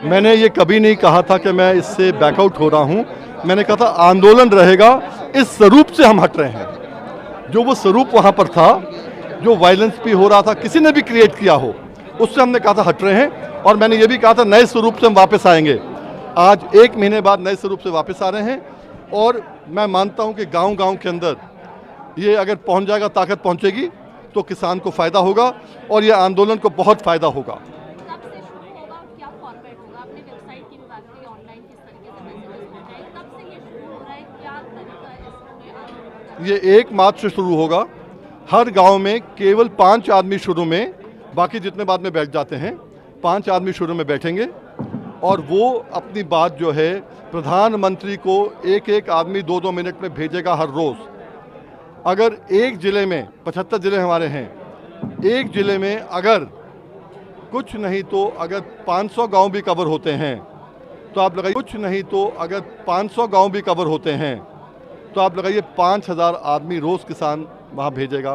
मैंने ये कभी नहीं कहा था कि मैं इससे बैकआउट हो रहा हूँ। मैंने कहा था आंदोलन रहेगा, इस स्वरूप से हम हट रहे हैं। जो वो स्वरूप वहाँ पर था, जो वायलेंस भी हो रहा था, किसी ने भी क्रिएट किया हो, उससे हमने कहा था हट रहे हैं। और मैंने ये भी कहा था नए स्वरूप से हम वापस आएंगे। आज 1 महीने बाद नए स्वरूप से वापस आ रहे हैं। और मैं मानता हूँ कि गाँव-गाँव के अंदर ये अगर पहुँच जाएगा, ताकत पहुँचेगी तो किसान को फ़ायदा होगा और ये आंदोलन को बहुत फ़ायदा होगा। कब से शुरू होगा और क्या फॉर्मेट होगा? आपने वेबसाइट की भी बात की, ऑनलाइन किस तरीके से मैसेजेस पहुंचाए, कब से ये शुरू हो रहा है, क्या तरीका है इसमें आंदोलन का? ये 1 मार्च से शुरू होगा। हर गांव में केवल 5 आदमी शुरू में, बाकी जितने बाद में बैठ जाते हैं, 5 आदमी शुरू में बैठेंगे और वो अपनी बात जो है प्रधानमंत्री को एक-एक आदमी 2-2 मिनट में भेजेगा हर रोज़। अगर एक ज़िले में, 75 ज़िले हमारे हैं, एक ज़िले में अगर कुछ नहीं तो अगर 500 गांव भी कवर होते हैं तो आप लगाइए, कुछ नहीं तो अगर 500 गांव भी कवर होते हैं तो आप लगाइए 5000 आदमी रोज़ किसान वहाँ भेजेगा।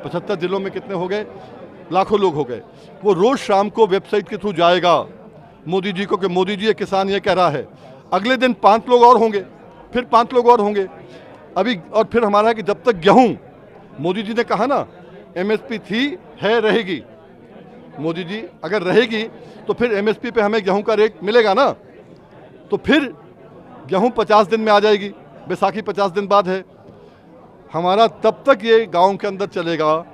75 ज़िलों में कितने हो गए? लाखों लोग हो गए। वो रोज़ शाम को वेबसाइट के थ्रू जाएगा मोदी जी को कि मोदी जी ये किसान ये कह रहा है। अगले दिन 5 लोग और होंगे, फिर 5 लोग और होंगे अभी। और फिर हमारा है कि जब तक गेहूँ, मोदी जी ने कहा ना एमएसपी थी, है, रहेगी। मोदी जी अगर रहेगी तो फिर एमएसपी पे हमें गेहूं का रेट मिलेगा ना, तो फिर गेहूं 50 दिन में आ जाएगी। बैसाखी 50 दिन बाद है हमारा। तब तक ये गांव के अंदर चलेगा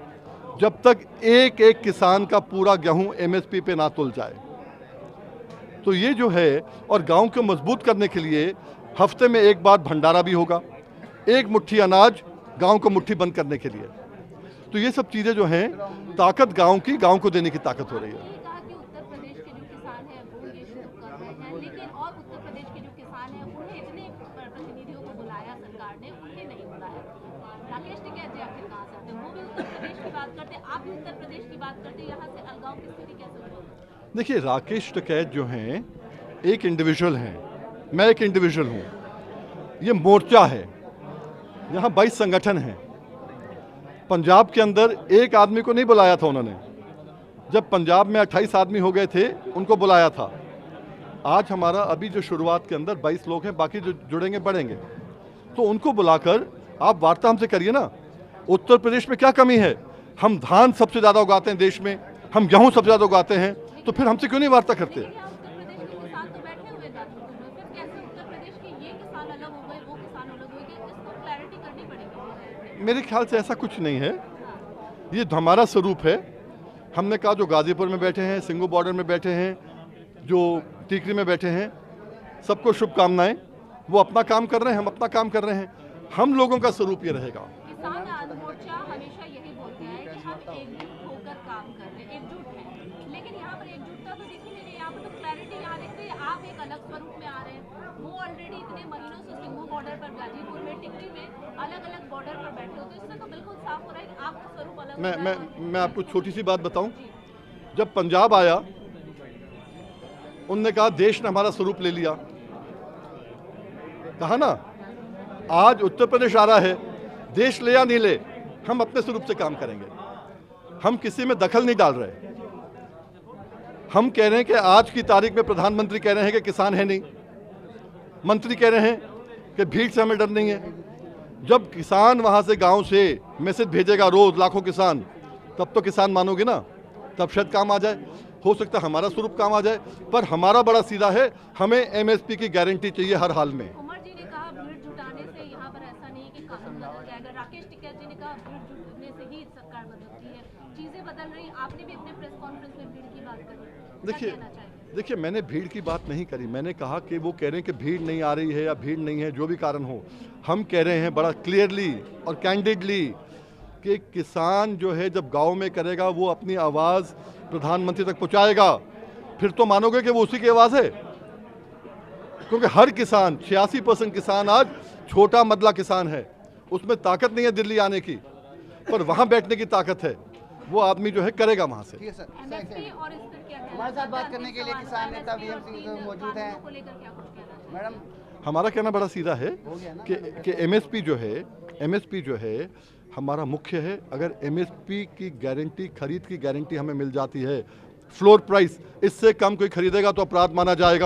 जब तक एक एक किसान का पूरा गेहूं एमएसपी पे ना तुल जाए। तो ये जो है, और गांव को मजबूत करने के लिए हफ्ते में एक बार भंडारा भी होगा, एक मुट्ठी अनाज गांव को मुट्ठी बंद करने के लिए। तो ये सब चीज़ें जो हैं, ताकत गांव की, गांव को देने की ताकत हो रही है। ये कहा कि उत्तर प्रदेश के जो किसान हैं वो ये शुरू कर रहे हैं, लेकिन और उत्तर प्रदेश के जो किसान हैं उन्हें इतने प्रतिनिधियों को बुलाया सरकार ने, उन्हें नहीं बुलाया। राकेश टिकैत जी आखिर कहाँ से आते हैं? वो भी उत्तर प्रदेश की बात करते हैं, आप भी उत्तर प्रदेश की बात करते हैं, यहाँ से अलगाव की स्थिति कैसे होगी? देखिए, राकेश टिकैत जो हैं एक इंडिविजुअल हैं, मैं एक इंडिविजुअल हूँ। ये मोर्चा है, यहाँ 22 संगठन हैं। पंजाब के अंदर एक आदमी को नहीं बुलाया था उन्होंने। जब पंजाब में 28 आदमी हो गए थे उनको बुलाया था। आज हमारा अभी जो शुरुआत के अंदर 22 लोग हैं, बाकी जो जुड़ेंगे बढ़ेंगे। तो उनको बुलाकर आप वार्ता हमसे करिए ना। उत्तर प्रदेश में क्या कमी है? हम धान सबसे ज़्यादा उगाते हैं देश में, हम गेहूँ सबसे ज़्यादा उगाते हैं, तो फिर हमसे क्यों नहीं वार्ता करते? यहाँ उत्तर प्रदेश के किसान तो बैठे हुए दादू में, फिर कैसे उत्तर प्रदेश के ये किसान अलग हो गए, वो किसान अलग हो गए? इसको क्लैरिटी करनी पड़ेगी। मेरे ख्याल से ऐसा कुछ नहीं है। ये हमारा स्वरूप है। हमने कहा जो गाजीपुर में बैठे हैं, सिंगू बॉर्डर में बैठे हैं, जो टीकरी में बैठे हैं, सबको शुभकामनाएं। वो अपना काम कर रहे हैं, हम अपना काम कर रहे हैं। हम लोगों का स्वरूप ये रहेगा। किसान मोर्चा हमेशा यही बोलते हैं कि हम एकजुट होकर काम कर रहे हैं, एकजुट हैं, लेकिन यहाँ पर एकजुटता तो दिख ही नहीं रही। यहाँ पर तो क्लैरिटी यहाँ दिख रही है, आप एक अलग स्वरूप में आ रहे हैं। वो ऑलरेडी इतने महीनों से सिंगू बॉर्डर पर, गाजीपुर में, टिकरी में, अलग अलग बॉर्डर पर बैठे होते हैं। इससे तो बिल्कुल साफ हो रहा है कि आपका स्वरूप अलग हो रहा है। मैं आपको छोटी सी बात बताऊं। जब पंजाब आया, उनने कहा देश ने हमारा स्वरूप ले लिया। कहा ना, आज उत्तर प्रदेश आ रहा है, देश ले या नहीं ले, हम अपने स्वरूप से काम करेंगे। हम किसी में दखल नहीं डाल रहे। हम कह रहे हैं कि आज की तारीख में प्रधानमंत्री कह रहे हैं कि किसान है नहीं, मंत्री कह रहे हैं कि भीड़ से हमें डर नहीं है। जब किसान वहां से, गांव से मैसेज भेजेगा रोज लाखों किसान, तब तो किसान मानोगे ना, तब शायद काम आ जाए। हो सकता है हमारा स्वरूप काम आ जाए, पर हमारा बड़ा सीधा है, हमें एमएसपी की गारंटी चाहिए हर हाल में। कुमार जी ने कहा भीड़ जुटाने से यहाँ पर ऐसा नहीं कि कानून बदल जाएगा। राकेश टिकैत जी ने कहा भीड़ जुटने से ही सरकार बदलती है, चीजें बदल रही। आपने भी अपने प्रेस कॉन्फ्रेंस में भीड़ की बात करी। देखिए, मैंने भीड़ की बात नहीं करी। मैंने कहा कि वो कह रहे हैं कि भीड़ नहीं आ रही है या भीड़ नहीं है, जो भी कारण हो, हम कह रहे हैं बड़ा क्लियरली और कैंडिडली कि किसान जो है जब गांव में करेगा, वो अपनी आवाज़ प्रधानमंत्री तक पहुंचाएगा, फिर तो मानोगे कि वो उसी की आवाज़ है। क्योंकि हर किसान, 86% किसान आज छोटा मदला किसान है, उसमें ताकत नहीं है दिल्ली आने की, पर वहाँ बैठने की ताकत है। वो आदमी जो है करेगा वहाँ से। हमारे साथ बात करने के लिए किसान नेता वीएम मौजूद हैं। मैडम, हमारा कहना बड़ा सीधा है कि एमएसपी जो है हमारा मुख्य है। अगर एमएसपी की गारंटी, खरीद की गारंटी हमें मिल जाती है, फ्लोर प्राइस, इससे कम कोई खरीदेगा तो अपराध माना जाएगा।